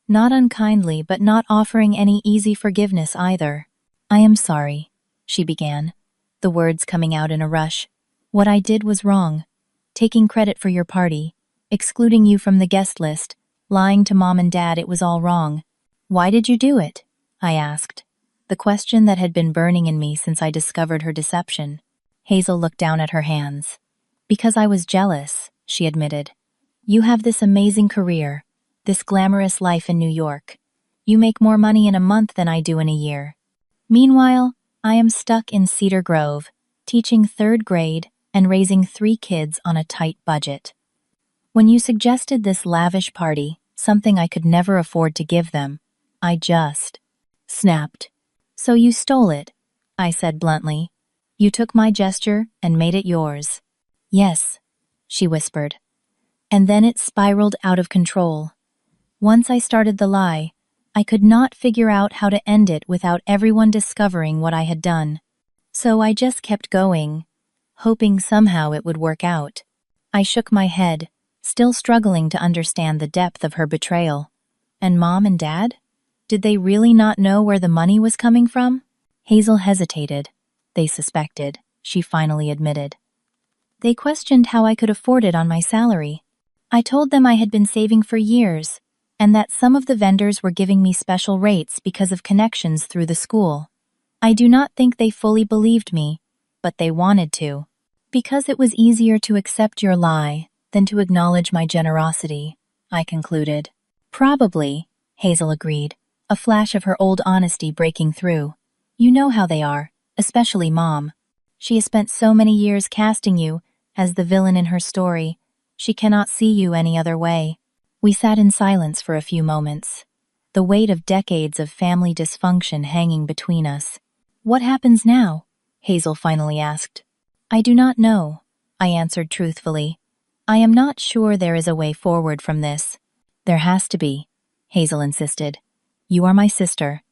not unkindly but not offering any easy forgiveness either. "I am sorry," she began, the words coming out in a rush. "What I did was wrong. Taking credit for your party, excluding you from the guest list, lying to Mom and Dad, it was all wrong." "Why did you do it?" I asked, the question that had been burning in me since I discovered her deception. Hazel looked down at her hands. "Because I was jealous," she admitted. "You have this amazing career, this glamorous life in New York. You make more money in a month than I do in a year. Meanwhile, I am stuck in Cedar Grove, teaching 3rd grade and raising 3 kids on a tight budget. When you suggested this lavish party, something I could never afford to give them, I just snapped. So you stole it," I said bluntly. "You took my gesture and made it yours." "Yes," she whispered. And then it spiraled out of control. Once I started the lie, I could not figure out how to end it without everyone discovering what I had done. So I just kept going, hoping somehow it would work out. I shook my head, still struggling to understand the depth of her betrayal. And Mom and Dad? Did they really not know where the money was coming from? Hazel hesitated. "They suspected," she finally admitted. "They questioned how I could afford it on my salary. I told them I had been saving for years, and that some of the vendors were giving me special rates because of connections through the school. I do not think they fully believed me, but they wanted to. Because it was easier to accept your lie than to acknowledge my generosity," I concluded. "Probably," Hazel agreed, a flash of her old honesty breaking through. "You know how they are, especially Mom. She has spent so many years casting you as the villain in her story. She cannot see you any other way." We sat in silence for a few moments, the weight of decades of family dysfunction hanging between us. "What happens now?" Hazel finally asked. "I do not know," I answered truthfully. "I am not sure there is a way forward from this." "There has to be," Hazel insisted. "You are my sister.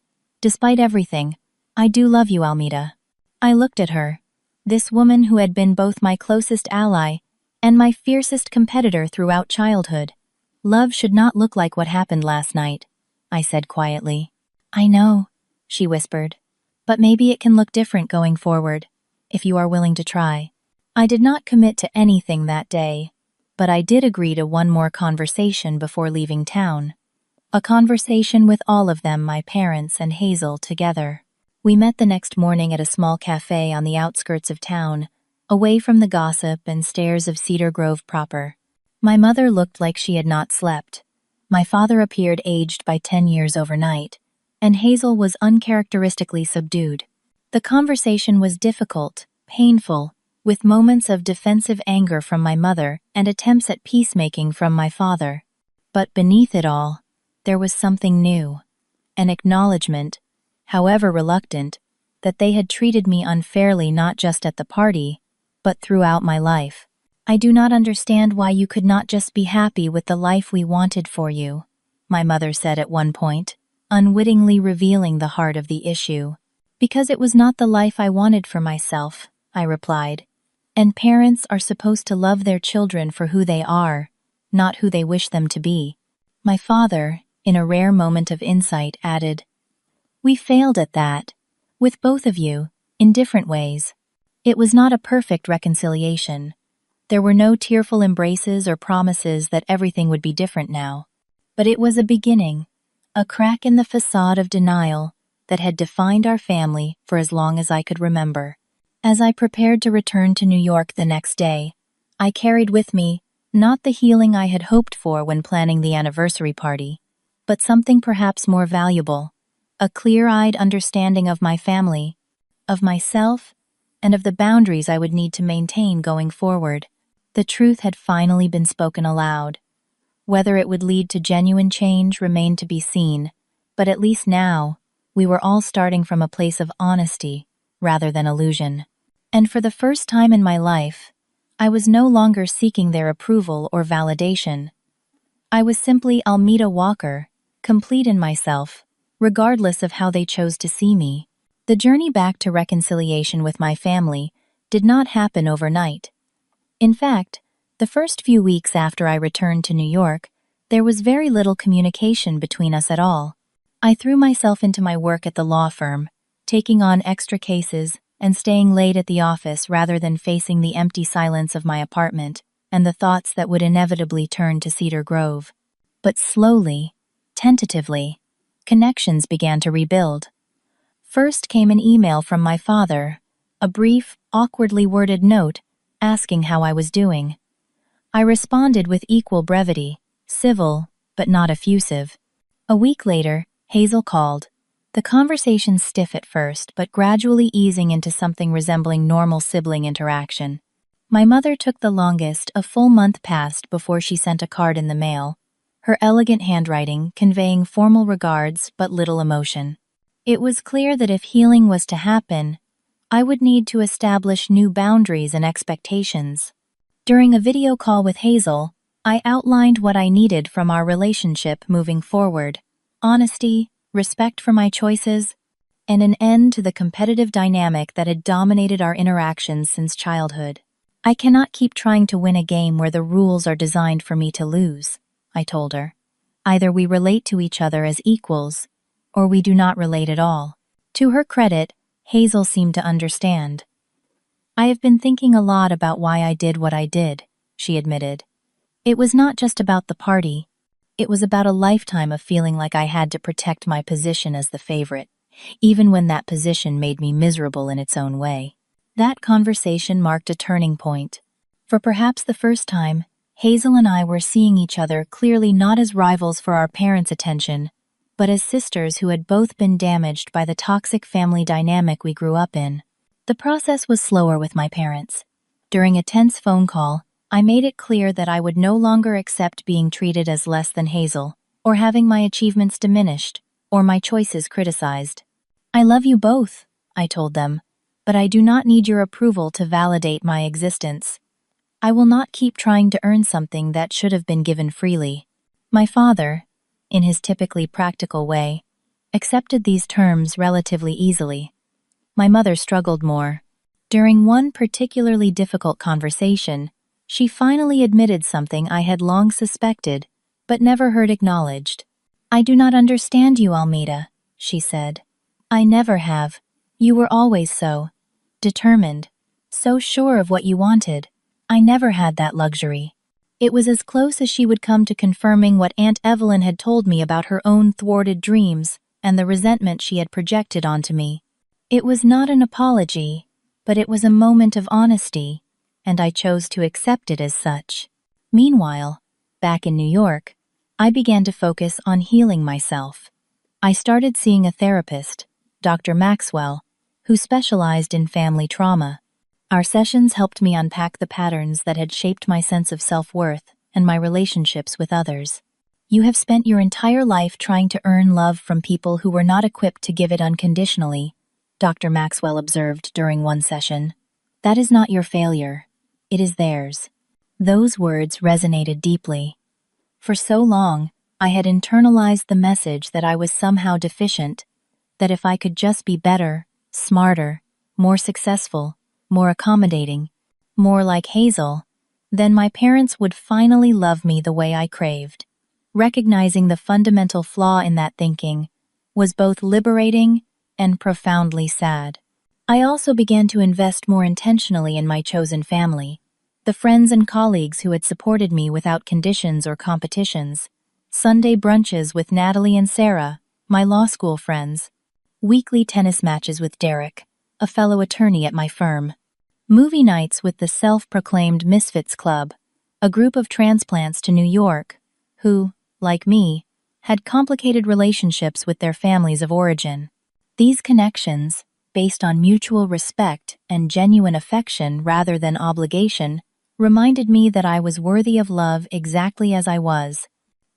Despite everything, I do love you, Almeda." I looked at her, this woman who had been both my closest ally and my fiercest competitor throughout childhood. "Love should not look like what happened last night," I said quietly. "I know," she whispered, "but maybe it can look different going forward, if you are willing to try." I did not commit to anything that day, but I did agree to one more conversation before leaving town. A conversation with all of them, my parents and Hazel, together. We met the next morning at a small cafe on the outskirts of town, away from the gossip and stares of Cedar Grove proper. My mother looked like she had not slept. My father appeared aged by 10 years overnight, and Hazel was uncharacteristically subdued. The conversation was difficult, painful, with moments of defensive anger from my mother and attempts at peacemaking from my father. But beneath it all, there was something new, an acknowledgement, however reluctant, that they had treated me unfairly not just at the party, but throughout my life. "I do not understand why you could not just be happy with the life we wanted for you," my mother said at one point, unwittingly revealing the heart of the issue. "Because it was not the life I wanted for myself," I replied. "And parents are supposed to love their children for who they are, not who they wish them to be." My father, in a rare moment of insight, added, "We failed at that, with both of you, in different ways. It was not a perfect reconciliation. There were no tearful embraces or promises that everything would be different now. But it was a beginning, a crack in the facade of denial that had defined our family for as long as I could remember." As I prepared to return to New York the next day, I carried with me not the healing I had hoped for when planning the anniversary party, but something perhaps more valuable, a clear-eyed understanding of my family, of myself, and of the boundaries I would need to maintain going forward. The truth had finally been spoken aloud. Whether it would lead to genuine change remained to be seen, but at least now, we were all starting from a place of honesty rather than illusion. And for the first time in my life, I was no longer seeking their approval or validation. I was simply Almeda Walker, complete in myself, regardless of how they chose to see me. The journey back to reconciliation with my family did not happen overnight. In fact, the first few weeks after I returned to New York, there was very little communication between us at all. I threw myself into my work at the law firm, taking on extra cases and staying late at the office rather than facing the empty silence of my apartment and the thoughts that would inevitably turn to Cedar Grove. But slowly, tentatively, connections began to rebuild. First came an email from my father, a brief, awkwardly worded note asking how I was doing. I responded with equal brevity, civil, but not effusive. A week later, Hazel called. The conversation stiff at first, but gradually easing into something resembling normal sibling interaction. My mother took the longest. A full month passed before she sent a card in the mail, her elegant handwriting conveying formal regards but little emotion. It was clear that if healing was to happen, I would need to establish new boundaries and expectations. During a video call with Hazel, I outlined what I needed from our relationship moving forward: honesty, respect for my choices, and an end to the competitive dynamic that had dominated our interactions since childhood. I cannot keep trying to win a game where the rules are designed for me to lose, I told her. Either we relate to each other as equals, or we do not relate at all. To her credit, Hazel seemed to understand. I have been thinking a lot about why I did what I did, she admitted. It was not just about the party. It was about a lifetime of feeling like I had to protect my position as the favorite, even when that position made me miserable in its own way. That conversation marked a turning point. For perhaps the first time, Hazel and I were seeing each other clearly not as rivals for our parents' attention, but as sisters who had both been damaged by the toxic family dynamic we grew up in. The process was slower with my parents. During a tense phone call, I made it clear that I would no longer accept being treated as less than Hazel, or having my achievements diminished, or my choices criticized. I love you both, I told them, but I do not need your approval to validate my existence. I will not keep trying to earn something that should have been given freely. My father, in his typically practical way, accepted these terms relatively easily. My mother struggled more. During one particularly difficult conversation, she finally admitted something I had long suspected, but never heard acknowledged. I do not understand you, Almeda, she said. I never have. You were always so determined, so sure of what you wanted. I never had that luxury. It was as close as she would come to confirming what Aunt Evelyn had told me about her own thwarted dreams and the resentment she had projected onto me. It was not an apology, but it was a moment of honesty, and I chose to accept it as such. Meanwhile, back in New York, I began to focus on healing myself. I started seeing a therapist, Dr. Maxwell, who specialized in family trauma. Our sessions helped me unpack the patterns that had shaped my sense of self-worth and my relationships with others. You have spent your entire life trying to earn love from people who were not equipped to give it unconditionally, Dr. Maxwell observed during one session. That is not your failure. It is theirs. Those words resonated deeply. For so long, I had internalized the message that I was somehow deficient, that if I could just be better, smarter, more successful, more accommodating, more like Hazel, then my parents would finally love me the way I craved. Recognizing the fundamental flaw in that thinking was both liberating and profoundly sad. I also began to invest more intentionally in my chosen family, the friends and colleagues who had supported me without conditions or competitions, Sunday brunches with Natalie and Sarah, my law school friends, weekly tennis matches with Derek, a fellow attorney at my firm, movie nights with the self-proclaimed Misfits Club, a group of transplants to New York who, like me, had complicated relationships with their families of origin. These connections, based on mutual respect and genuine affection rather than obligation, reminded me that I was worthy of love exactly as I was.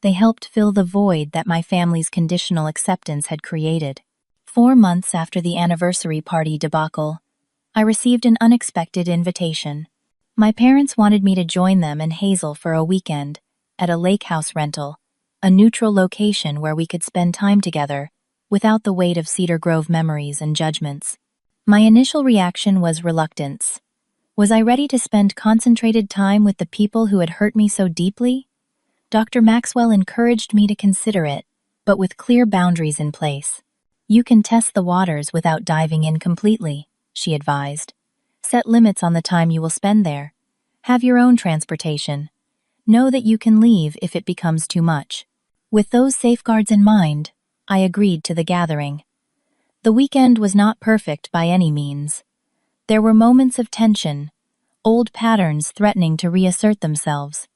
They helped fill the void that my family's conditional acceptance had created. 4 months after the anniversary party debacle, I received an unexpected invitation. My parents wanted me to join them and Hazel for a weekend, at a lake house rental, a neutral location where we could spend time together without the weight of Cedar Grove memories and judgments. My initial reaction was reluctance. Was I ready to spend concentrated time with the people who had hurt me so deeply? Dr. Maxwell encouraged me to consider it, but with clear boundaries in place. You can test the waters without diving in completely, she advised. Set limits on the time you will spend there. Have your own transportation. Know that you can leave if it becomes too much. With those safeguards in mind, I agreed to the gathering. The weekend was not perfect by any means. There were moments of tension, old patterns threatening to reassert themselves.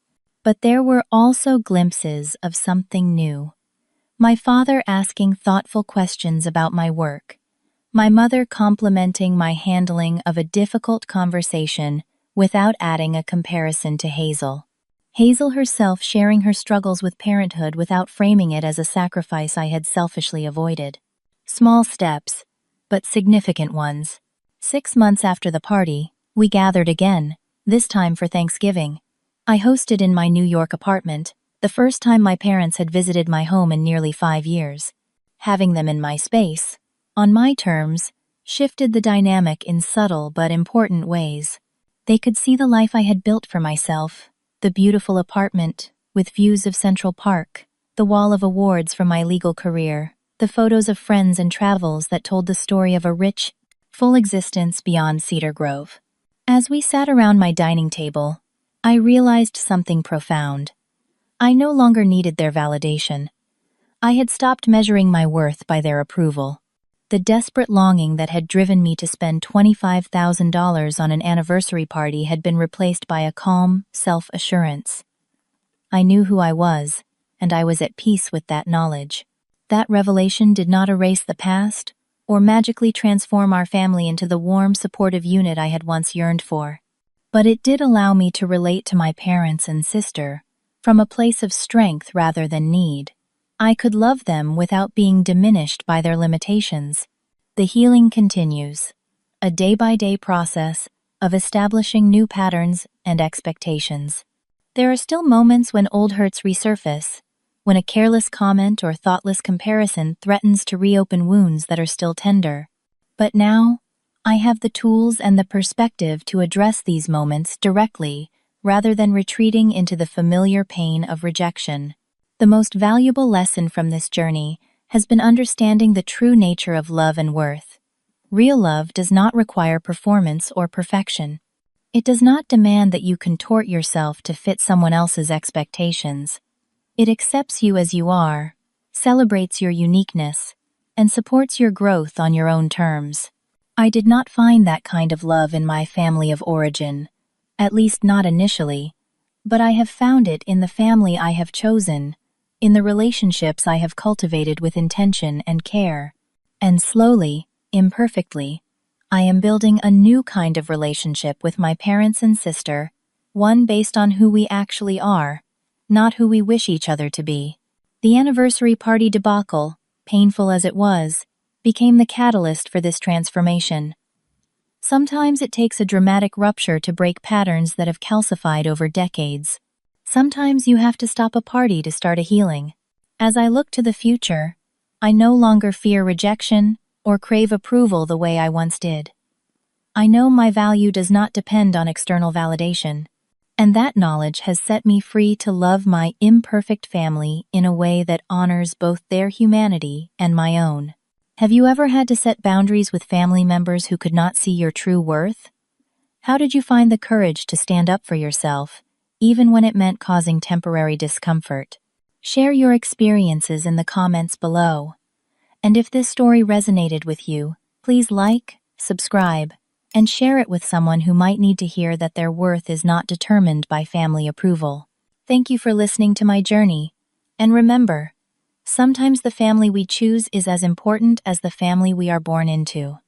But there were also glimpses of something new. My father asking thoughtful questions about my work. My mother complimenting my handling of a difficult conversation without adding a comparison to Hazel. Hazel herself sharing her struggles with parenthood without framing it as a sacrifice I had selfishly avoided. Small steps, but significant ones. 6 months after the party, we gathered again, this time for Thanksgiving. I hosted in my New York apartment, the first time my parents had visited my home in nearly 5 years. Having them in my space, on my terms, shifted the dynamic in subtle but important ways. They could see the life I had built for myself, the beautiful apartment with views of Central Park, the wall of awards from my legal career, the photos of friends and travels that told the story of a rich, full existence beyond Cedar Grove. As we sat around my dining table, I realized something profound. I no longer needed their validation. I had stopped measuring my worth by their approval. The desperate longing that had driven me to spend $25,000 on an anniversary party had been replaced by a calm self-assurance. I knew who I was, and I was at peace with that knowledge. That revelation did not erase the past, or magically transform our family into the warm, supportive unit I had once yearned for. But it did allow me to relate to my parents and sister from a place of strength rather than need. I could love them without being diminished by their limitations. The healing continues, a day-by-day process of establishing new patterns and expectations. There are still moments when old hurts resurface, when a careless comment or thoughtless comparison threatens to reopen wounds that are still tender. But now, I have the tools and the perspective to address these moments directly rather than retreating into the familiar pain of rejection. The most valuable lesson from this journey has been understanding the true nature of love and worth. Real love does not require performance or perfection. It does not demand that you contort yourself to fit someone else's expectations. It accepts you as you are, celebrates your uniqueness, and supports your growth on your own terms. I did not find that kind of love in my family of origin, at least not initially, but I have found it in the family I have chosen, in the relationships I have cultivated with intention and care. And slowly, imperfectly, I am building a new kind of relationship with my parents and sister, one based on who we actually are, not who we wish each other to be. The anniversary party debacle, painful as it was, became the catalyst for this transformation. Sometimes it takes a dramatic rupture to break patterns that have calcified over decades. Sometimes you have to stop a party to start a healing. As I look to the future, I no longer fear rejection or crave approval the way I once did. I know my value does not depend on external validation, and that knowledge has set me free to love my imperfect family in a way that honors both their humanity and my own. Have you ever had to set boundaries with family members who could not see your true worth? How did you find the courage to stand up for yourself, even when it meant causing temporary discomfort? Share your experiences in the comments below. And if this story resonated with you, please like, subscribe, and share it with someone who might need to hear that their worth is not determined by family approval. Thank you for listening to my journey, and remember, sometimes the family we choose is as important as the family we are born into.